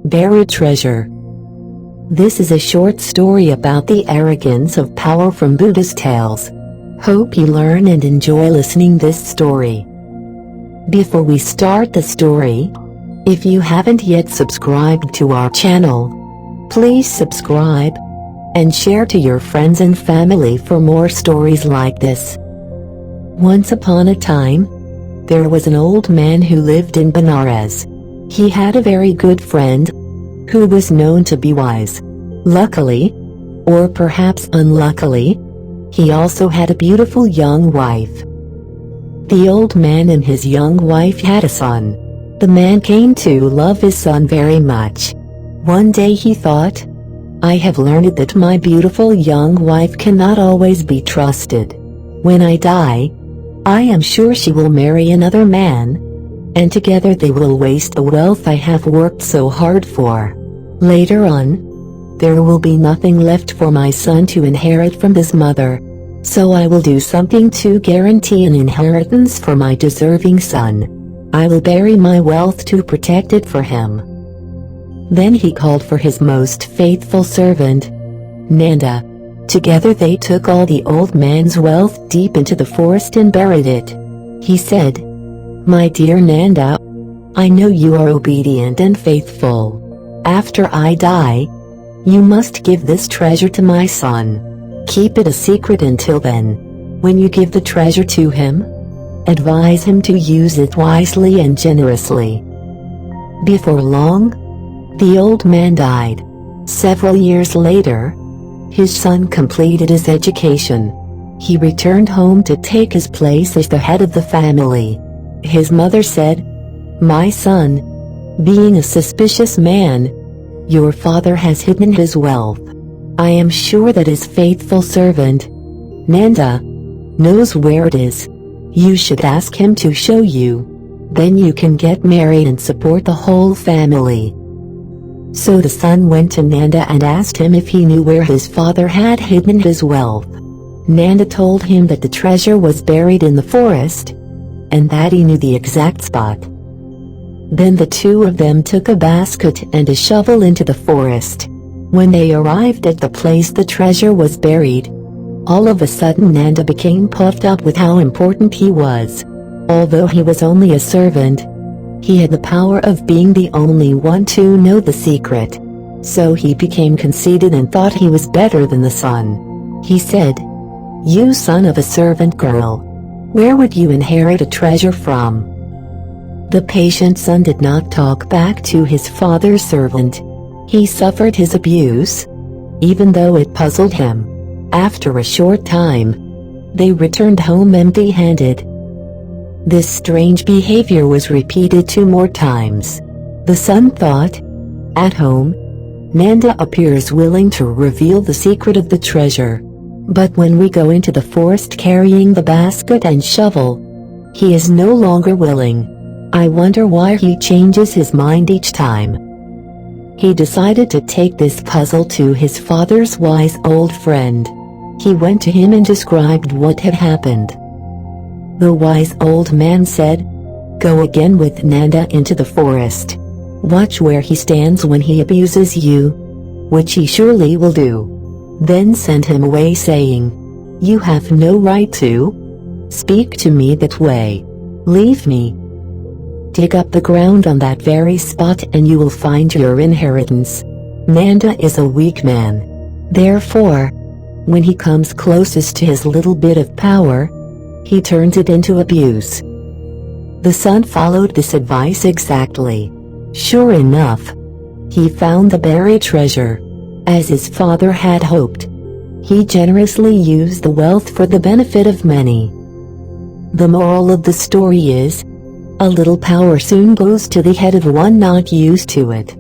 Buried treasure. This is a short story about the arrogance of power from Buddhist tales. Hope you learn and enjoy listening this story. Before we start the story, if you haven't yet subscribed to our channel, please subscribe and share to your friends and family for more stories like this. Once upon a time, there was an old man who lived in Benares. He had a very good friend who was known to be wise. Luckily, or perhaps unluckily, he also had a beautiful young wife. The old man and his young wife had a son. The man came to love his son very much. One day he thought, "I have learned that my beautiful young wife cannot always be trusted. When I die, I am sure she will marry another man, and together they will waste the wealth I have worked so hard for. Later on, there will be nothing left for my son to inherit from his mother, so I will do something to guarantee an inheritance for my deserving son. I will bury my wealth to protect it for him." Then he called for his most faithful servant, Nanda. Together they took all the old man's wealth deep into the forest and buried it. He said, "My dear Nanda, I know you are obedient and faithful. After I die, you must give this treasure to my son. Keep it a secret until then. When you give the treasure to him, advise him to use it wisely and generously." Before long, the old man died. Several years later, his son completed his education. He returned home to take his place as the head of the family. His mother said, "My son, being a suspicious man, your father has hidden his wealth. I am sure that his faithful servant, Nanda, knows where it is. You should ask him to show you. Then you can get married and support the whole family." So the son went to Nanda and asked him if he knew where his father had hidden his wealth. Nanda told him that the treasure was buried in the forest, and that he knew the exact spot. Then the two of them took a basket and a shovel into the forest. When they arrived at the place the treasure was buried, all of a sudden Nanda became puffed up with how important he was. Although he was only a servant, he had the power of being the only one to know the secret. So he became conceited and thought he was better than the son. He said, "You son of a servant girl, where would you inherit a treasure from?" The patient son did not talk back to his father's servant. He suffered his abuse, even though it puzzled him. After a short time, they returned home empty-handed. This strange behavior was repeated 2 more times. The son thought, "At home, Nanda appears willing to reveal the secret of the treasure. But when we go into the forest carrying the basket and shovel, he is no longer willing. I wonder why he changes his mind each time." He decided to take this puzzle to his father's wise old friend. He went to him and described what had happened. The wise old man said, "Go again with Nanda into the forest. Watch where he stands when he abuses you, which he surely will do. Then send him away saying, 'You have no right to speak to me that way. Leave me.' Dig up the ground on that very spot and you will find your inheritance. Nanda is a weak man. Therefore, when he comes closest to his little bit of power, he turns it into abuse." The son followed this advice exactly. Sure enough, he found the buried treasure. As his father had hoped, he generously used the wealth for the benefit of many. The moral of the story is, a little power soon goes to the head of one not used to it.